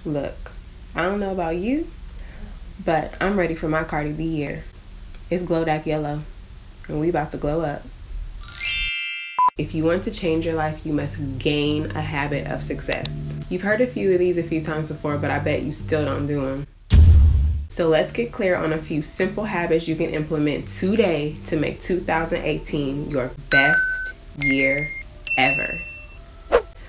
Look, I don't know about you, but I'm ready for my Cardi B year. It's Glow That Yellow, and we about to glow up. If you want to change your life, you must gain a habit of success. You've heard a few of these a few times before, but I bet you still don't do them. So let's get clear on a few simple habits you can implement today to make 2018 your best year ever.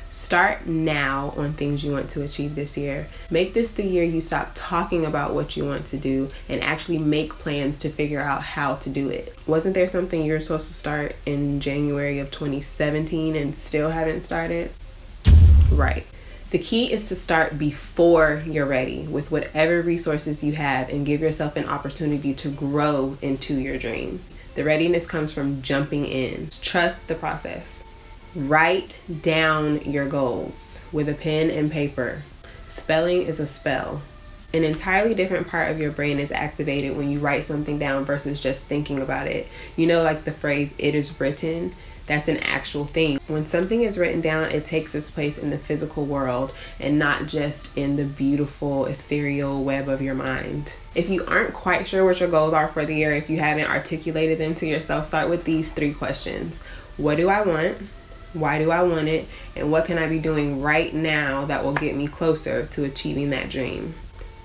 Start now on things you want to achieve this year. Make this the year you stop talking about what you want to do and actually make plans to figure out how to do it. Wasn't there something you were supposed to start in January of 2017 and still haven't started? Right. The key is to start before you're ready with whatever resources you have and give yourself an opportunity to grow into your dream. The readiness comes from jumping in. Trust the process. Write down your goals with a pen and paper. Spelling is a spell. An entirely different part of your brain is activated when you write something down versus just thinking about it. You know, like the phrase, "it is written." That's an actual thing. When something is written down, it takes its place in the physical world and not just in the beautiful, ethereal web of your mind. If you aren't quite sure what your goals are for the year, if you haven't articulated them to yourself, start with these 3 questions. What do I want? Why do I want it? And what can I be doing right now that will get me closer to achieving that dream?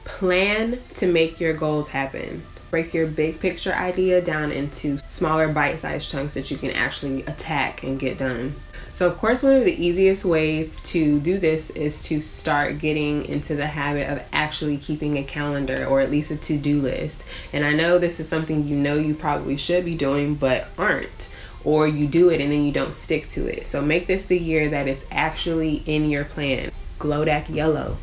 Plan to make your goals happen. Break your big picture idea down into smaller bite-sized chunks that you can actually attack and get done. So of course, one of the easiest ways to do this is to start getting into the habit of actually keeping a calendar, or at least a to-do list. And I know this is something you know you probably should be doing but aren't. Or you do it and then you don't stick to it. So make this the year that it's actually in your plan. Glow That Yellow.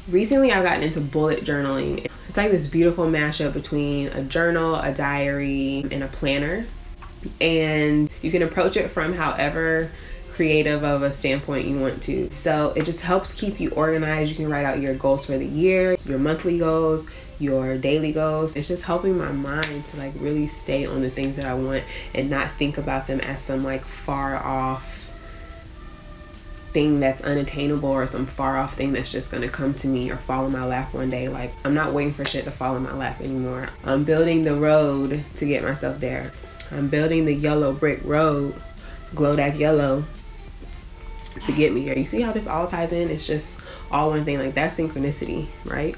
Recently I've gotten into bullet journaling. It's like this beautiful mashup between a journal, a diary, and a planner. And you can approach it from however creative of a standpoint you want to. So it just helps keep you organized. You can write out your goals for the year, your monthly goals, your daily goals. It's just helping my mind to like really stay on the things that I want and not think about them as some like far off thing that's unattainable or some far off thing that's just gonna come to me or fall in my lap one day. Like, I'm not waiting for shit to fall in my lap anymore. I'm building the road to get myself there. I'm building the yellow brick road, Glow That Yellow, to get me there. You see how this all ties in? It's just all one thing. Like, that's synchronicity, right?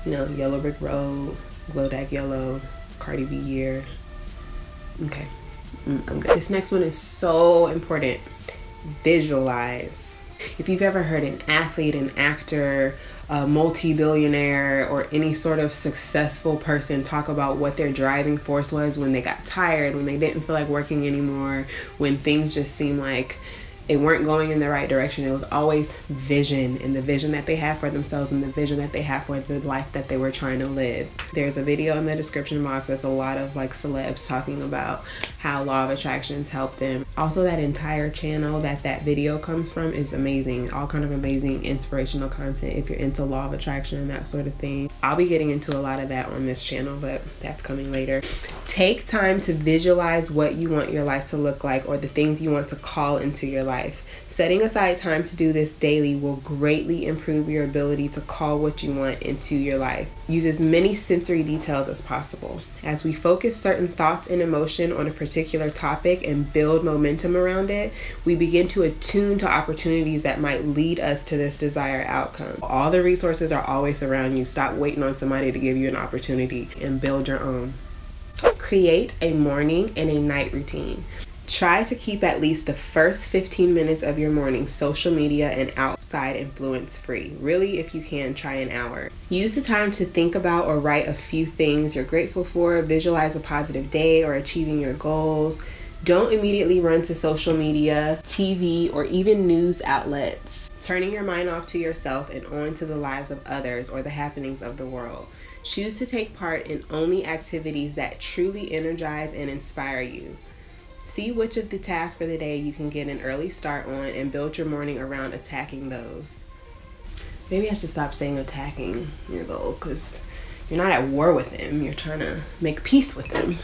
You know, yellow brick road, Glow That Yellow, Cardi B year. Okay, I'm good. This next one is so important. Visualize. If you've ever heard an athlete, an actor, a multi-billionaire, or any sort of successful person talk about what their driving force was when they got tired, when they didn't feel like working anymore, when things just seemed like it weren't going in the right direction, it was always vision, and the vision that they have for themselves and the vision that they have for the life that they were trying to live. There's a video in the description box that's a lot of like celebs talking about how law of attractions helped them. Also, that entire channel that video comes from is amazing. All kind of amazing inspirational content if you're into law of attraction and that sort of thing. I'll be getting into a lot of that on this channel, but that's coming later. Take time to visualize what you want your life to look like, or the things you want to call into your life. Setting aside time to do this daily will greatly improve your ability to call what you want into your life. Use as many sensory details as possible. As we focus certain thoughts and emotion on a particular topic and build momentum around it, we begin to attune to opportunities that might lead us to this desired outcome. All the resources are always around you. Stop waiting on somebody to give you an opportunity and build your own. Create a morning and a night routine. Try to keep at least the first 15 minutes of your morning social media and outside influence free. Really, if you can, try an hour. Use the time to think about or write a few things you're grateful for, visualize a positive day or achieving your goals. Don't immediately run to social media, TV, or even news outlets. Turning your mind off to yourself and on to the lives of others or the happenings of the world. Choose to take part in only activities that truly energize and inspire you. See which of the tasks for the day you can get an early start on and build your morning around attacking those. Maybe I should stop saying attacking your goals, because you're not at war with them. You're trying to make peace with them.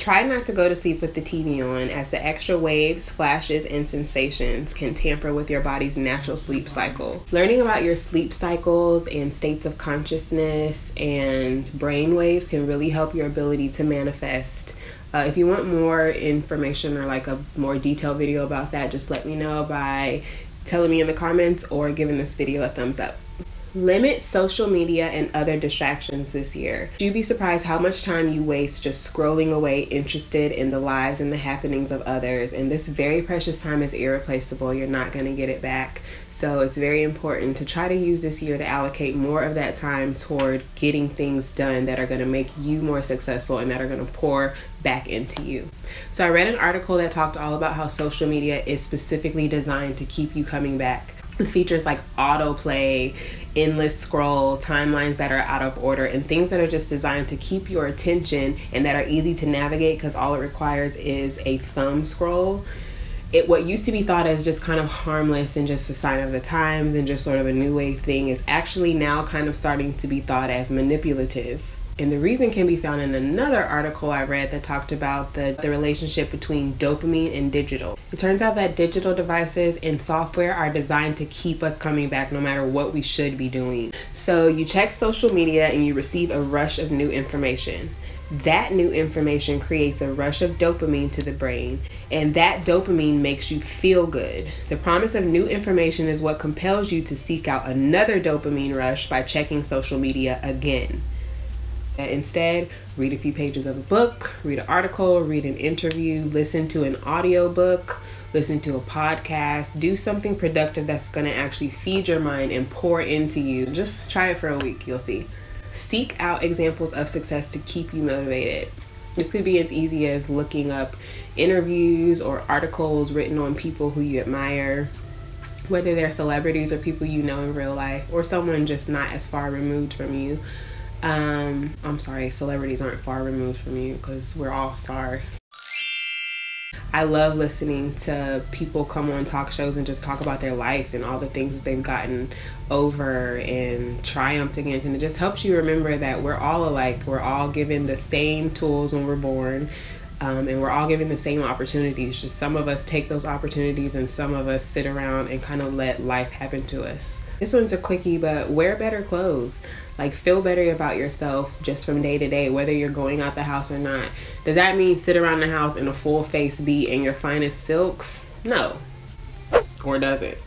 Try not to go to sleep with the TV on, as the extra waves, flashes, and sensations can tamper with your body's natural sleep cycle. Learning about your sleep cycles and states of consciousness and brain waves can really help your ability to manifest. If you want more information or like a more detailed video about that, just let me know by telling me in the comments or giving this video a thumbs up. Limit social media and other distractions this year. You'd be surprised how much time you waste just scrolling away, interested in the lives and the happenings of others. And this very precious time is irreplaceable. You're not going to get it back. So it's very important to try to use this year to allocate more of that time toward getting things done that are going to make you more successful and that are going to pour back into you. So I read an article that talked all about how social media is specifically designed to keep you coming back, with features like autoplay, endless scroll, timelines that are out of order, and things that are just designed to keep your attention and that are easy to navigate because all it requires is a thumb scroll. What used to be thought as just kind of harmless and just a sign of the times and just sort of a new wave thing is actually now kind of starting to be thought as manipulative. And the reason can be found in another article I read that talked about the relationship between dopamine and digital. It turns out that digital devices and software are designed to keep us coming back no matter what we should be doing. So you check social media and you receive a rush of new information. That new information creates a rush of dopamine to the brain, and that dopamine makes you feel good. The promise of new information is what compels you to seek out another dopamine rush by checking social media again. Instead, read a few pages of a book, read an article, read an interview, listen to an audiobook, listen to a podcast, do something productive that's going to actually feed your mind and pour into you. Just try it for a week, you'll see. Seek out examples of success to keep you motivated. This could be as easy as looking up interviews or articles written on people who you admire, whether they're celebrities or people you know in real life, or someone just not as far removed from you. I'm sorry, celebrities aren't far removed from you because we're all stars. I love listening to people come on talk shows and just talk about their life and all the things that they've gotten over and triumphed against. And it just helps you remember that we're all alike. We're all given the same tools when we're born. And we're all given the same opportunities. Just some of us take those opportunities and some of us sit around and kind of let life happen to us. This one's a quickie, but wear better clothes. Like, feel better about yourself just from day to day, whether you're going out the house or not. Does that mean sit around the house in a full face beat and your finest silks? No. Or does it?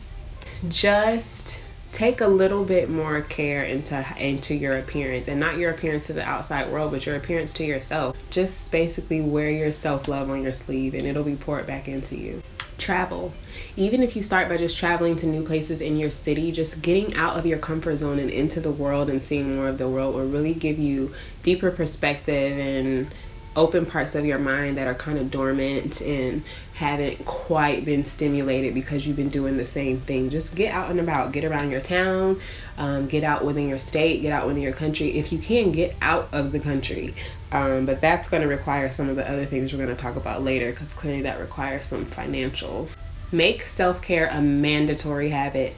Just take a little bit more care into your appearance, and not your appearance to the outside world, but your appearance to yourself. Just basically wear your self-love on your sleeve and it'll be poured back into you. Travel. Even if you start by just traveling to new places in your city, just getting out of your comfort zone and into the world and seeing more of the world will really give you deeper perspective and open parts of your mind that are kind of dormant and haven't quite been stimulated because you've been doing the same thing. Just get out and about, get around your town, get out within your state, get out within your country. If you can, get out of the country. But that's going to require some of the other things we're going to talk about later, because clearly that requires some financials. Make self-care a mandatory habit.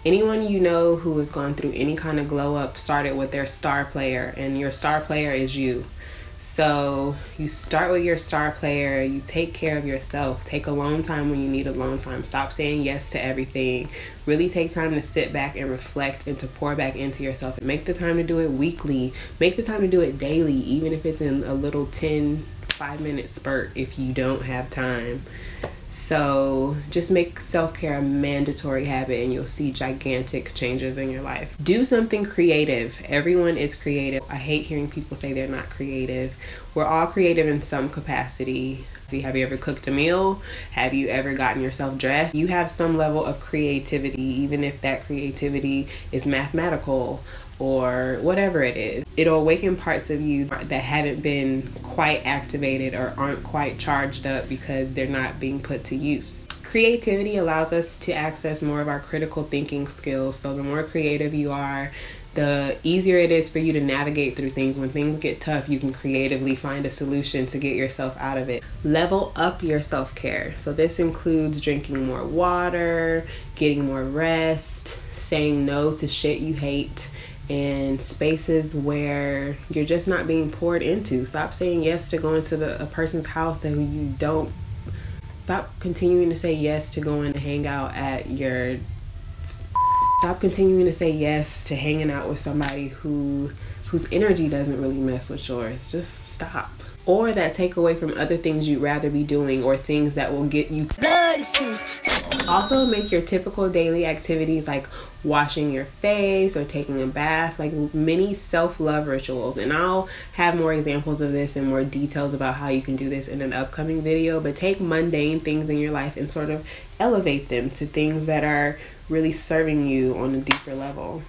Anyone you know who has gone through any kind of glow up started with their star player, and your star player is you. So you start with your star player, you take care of yourself, take alone time when you need alone time, stop saying yes to everything, really take time to sit back and reflect and to pour back into yourself. Make the time to do it weekly, make the time to do it daily, even if it's in a little 5-minute spurt if you don't have time. So just make self-care a mandatory habit and you'll see gigantic changes in your life. Do something creative. Everyone is creative. I hate hearing people say they're not creative. We're all creative in some capacity. Have you ever cooked a meal? Have you ever gotten yourself dressed? You have some level of creativity, even if that creativity is mathematical or whatever it is. It'll awaken parts of you that haven't been quite activated or aren't quite charged up because they're not being put to use. Creativity allows us to access more of our critical thinking skills. So the more creative you are, the easier it is for you to navigate through things. When things get tough, you can creatively find a solution to get yourself out of it. Level up your self-care. So this includes drinking more water, getting more rest, saying no to shit you hate, and spaces where you're just not being poured into. Stop saying yes to going to a person's house that you don't. Stop continuing to say yes to going to hang out at your. Stop continuing to say yes to hanging out with somebody whose energy doesn't really mess with yours. Just stop. Or that take away from other things you'd rather be doing, or things that will get you. Also, make your typical daily activities like washing your face or taking a bath like mini self-love rituals. And I'll have more examples of this and more details about how you can do this in an upcoming video. But take mundane things in your life and sort of elevate them to things that are really serving you on a deeper level.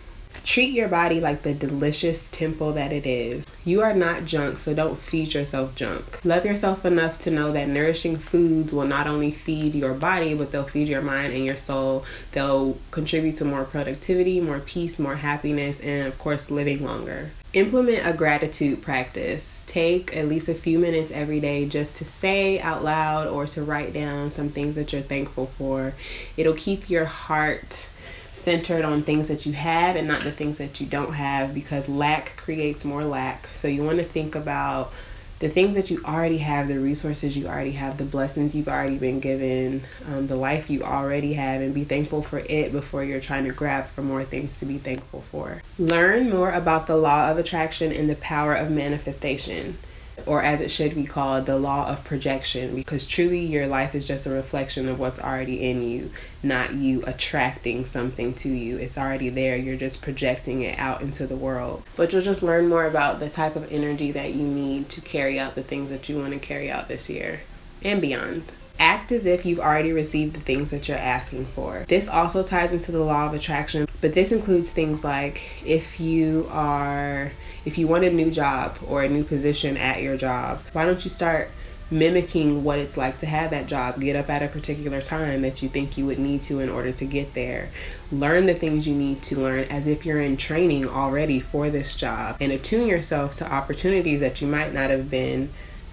Treat your body like the delicious temple that it is. You are not junk, so don't feed yourself junk. Love yourself enough to know that nourishing foods will not only feed your body, but they'll feed your mind and your soul. They'll contribute to more productivity, more peace, more happiness, and of course, living longer. Implement a gratitude practice. Take at least a few minutes every day just to say out loud or to write down some things that you're thankful for. It'll keep your heart centered on things that you have and not the things that you don't have, because lack creates more lack. So you want to think about the things that you already have, the resources you already have, the blessings you've already been given, the life you already have, and be thankful for it before you're trying to grab for more things to be thankful for. Learn more about the law of attraction and the power of manifestation, or as it should be called, the law of projection, because truly your life is just a reflection of what's already in you, not you attracting something to you. It's already there. You're just projecting it out into the world. But you'll just learn more about the type of energy that you need to carry out the things that you want to carry out this year and beyond. Act as if you've already received the things that you're asking for. This also ties into the law of attraction, but this includes things like if you want a new job or a new position at your job, why don't you start mimicking what it's like to have that job? Get up at a particular time that you think you would need to in order to get there. Learn the things you need to learn as if you're in training already for this job, and attune yourself to opportunities that you might not have been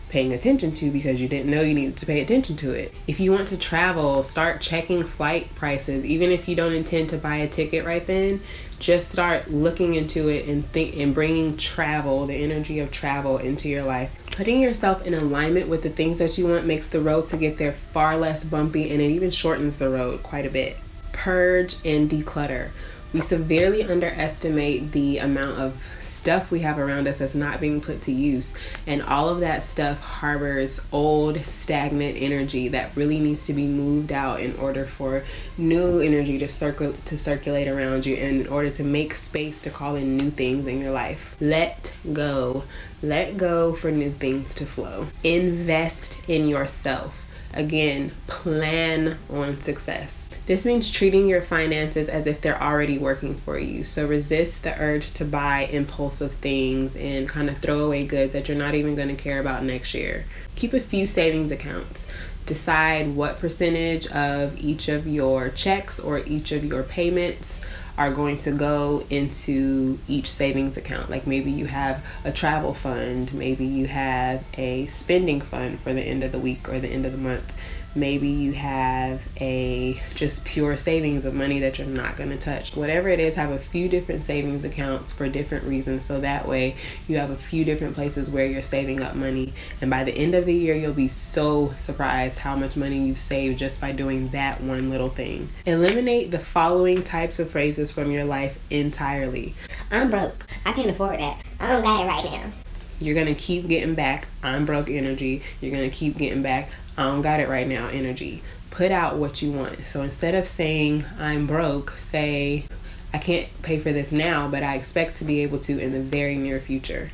paying attention to because you didn't know you needed to pay attention to it. If you want to travel, start checking flight prices. Even if you don't intend to buy a ticket right then, just start looking into it and bringing travel, the energy of travel, into your life. Putting yourself in alignment with the things that you want makes the road to get there far less bumpy, and it even shortens the road quite a bit. Purge and declutter. We severely underestimate the amount of stuff we have around us that's not being put to use, and all of that stuff harbors old stagnant energy that really needs to be moved out in order for new energy to circulate around you, and in order to make space to call in new things in your life. Let go for new things to flow. Invest in yourself. Again, plan on success. This means treating your finances as if they're already working for you. So resist the urge to buy impulsive things and kind of throw away goods that you're not even going to care about next year. Keep a few savings accounts. Decide what percentage of each of your checks or each of your payments are going to go into each savings account. Like maybe you have a travel fund, maybe you have a spending fund for the end of the week or the end of the month. Maybe you have a just pure savings of money that you're not going to touch. Whatever it is, have a few different savings accounts for different reasons, so that way you have a few different places where you're saving up money, and by the end of the year you'll be so surprised how much money you've saved just by doing that one little thing. Eliminate the following types of phrases from your life entirely. I'm broke. I can't afford that. I don't got it right now. You're going to keep getting back I'm broke energy. You're going to keep getting back I don't got it right now energy. Put out what you want. So instead of saying I'm broke, say I can't pay for this now, but I expect to be able to in the very near future.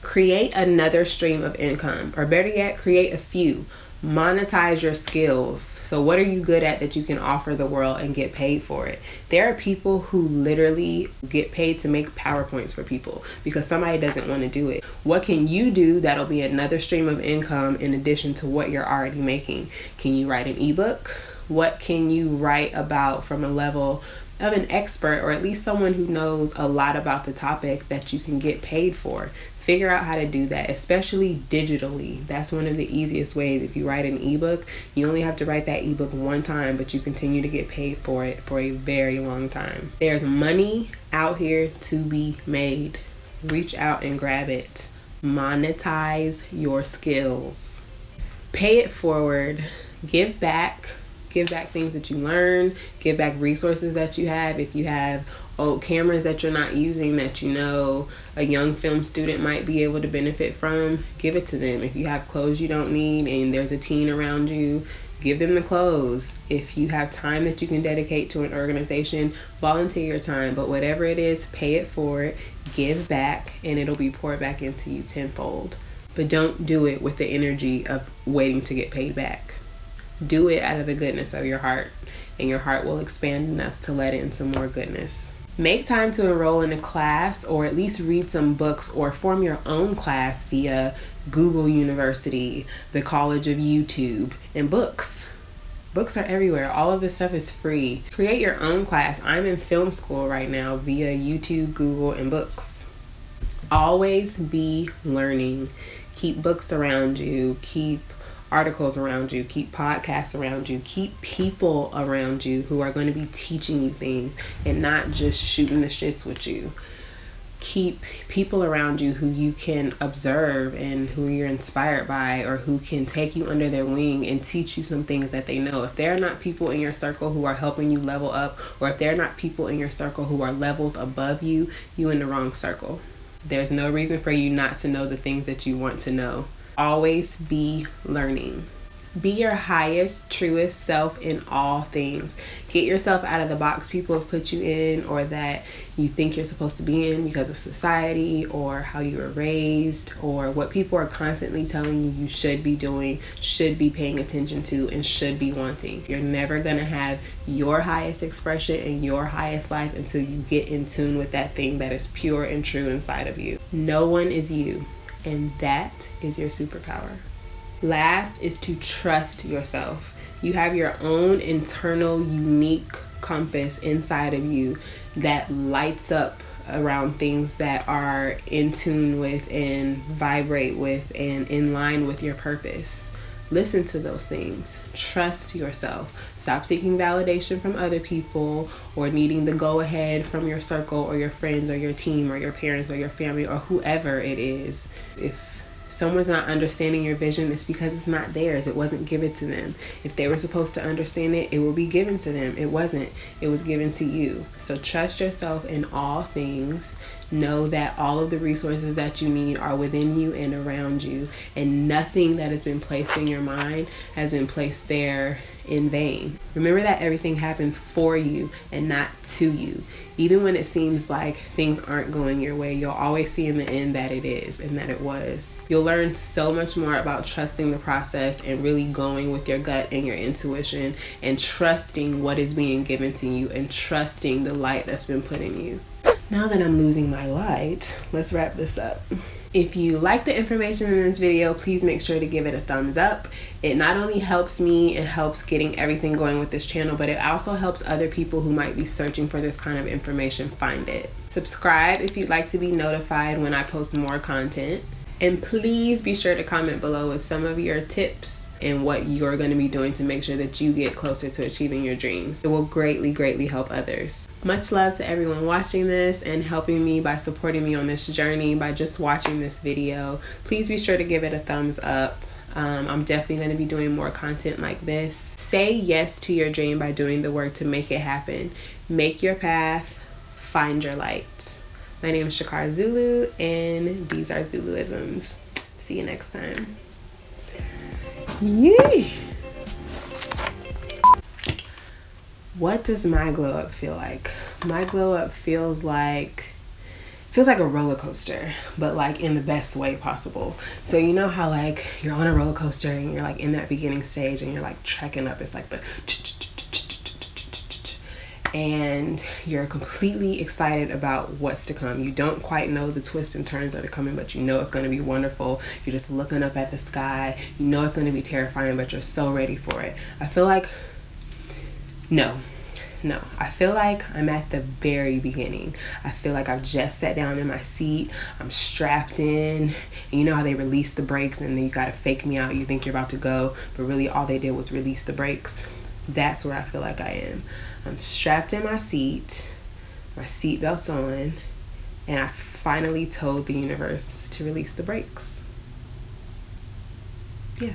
Create another stream of income, or better yet, create a few. Monetize your skills. So what are you good at that you can offer the world and get paid for it? There are people who literally get paid to make PowerPoints for people because somebody doesn't want to do it. What can you do that'll be another stream of income in addition to what you're already making? Can you write an ebook? What can you write about from a level of an expert, or at least someone who knows a lot about the topic that you can get paid for. Figure out how to do that, especially digitally. That's one of the easiest ways. If you write an ebook, you only have to write that ebook one time, but you continue to get paid for it for a very long time. There's money out here to be made. Reach out and grab it. Monetize your skills. Pay it forward. Give back. Give back things that you learn. Give back resources that you have. If you have old cameras that you're not using that you know a young film student might be able to benefit from, give it to them. If you have clothes you don't need and there's a teen around you, give them the clothes. If you have time that you can dedicate to an organization, volunteer your time. But whatever it is, pay it forward, give back, and it'll be poured back into you tenfold. But don't do it with the energy of waiting to get paid back. Do it out of the goodness of your heart, and your heart will expand enough to let in some more goodness. Make time to enroll in a class, or at least read some books, or form your own class via Google University, the College of YouTube, and books. Books are everywhere. All of this stuff is free. Create your own class. I'm in film school right now via YouTube, Google, and books. Always be learning. Keep books around you. Keep articles around you. Keep podcasts around you. Keep people around you who are going to be teaching you things and not just shooting the shits with you. Keep people around you who you can observe and who you're inspired by, or who can take you under their wing and teach you some things that they know. If there are not people in your circle who are helping you level up, or if there are not people in your circle who are levels above you, you're in the wrong circle. There's no reason for you not to know the things that you want to know. Always be learning. Be your highest, truest self in all things. Get yourself out of the box people have put you in, or that you think you're supposed to be in because of society, or how you were raised, or what people are constantly telling you you should be doing, should be paying attention to, and should be wanting. You're never gonna have your highest expression and your highest life until you get in tune with that thing that is pure and true inside of you. No one is you, and that is your superpower. Last is to trust yourself. You have your own internal unique compass inside of you that lights up around things that are in tune with and vibrate with and in line with your purpose. Listen to those things. Trust yourself. Stop seeking validation from other people, or needing the go ahead from your circle or your friends or your team or your parents or your family or whoever it is. If someone's not understanding your vision, it's because it's not theirs. It wasn't given to them. If they were supposed to understand it, it will be given to them. It wasn't. It was given to you. So trust yourself in all things. Know that all of the resources that you need are within you and around you, and nothing that has been placed in your mind has been placed there in vain. Remember that everything happens for you and not to you. Even when it seems like things aren't going your way, you'll always see in the end that it is, and that it was. You'll learn so much more about trusting the process and really going with your gut and your intuition, and trusting what is being given to you, and trusting the light that's been put in you. Now that I'm losing my light, let's wrap this up. If you like the information in this video, please make sure to give it a thumbs up. It not only helps me, it helps getting everything going with this channel, but it also helps other people who might be searching for this kind of information find it. Subscribe if you'd like to be notified when I post more content. And please be sure to comment below with some of your tips and what you're going to be doing to make sure that you get closer to achieving your dreams. It will greatly, greatly help others. Much love to everyone watching this and helping me by supporting me on this journey by just watching this video. Please be sure to give it a thumbs up. I'm definitely going to be doing more content like this. Say yes to your dream by doing the work to make it happen. Make your path, find your light. My name is Shakar Zulu, and these are Zuluisms. See you next time. Yay! What does my glow up feel like? My glow up feels like a roller coaster, but like in the best way possible. So you know how like you're on a roller coaster and you're like in that beginning stage and you're like trekking up. It's like the and you're completely excited about what's to come. You don't quite know the twists and turns that are coming, but you know it's going to be wonderful. You're just looking up at the sky. You know it's going to be terrifying, but you're so ready for it. I feel like, no, No, I feel like I'm at the very beginning. I feel like I've just sat down in my seat. I'm strapped in. And you know how they release the brakes and then you gotta fake me out. You think you're about to go, but really all they did was release the brakes. That's where I feel like I am. I'm strapped in my seat. My seatbelt's on. And I finally told the universe to release the brakes. Yeah.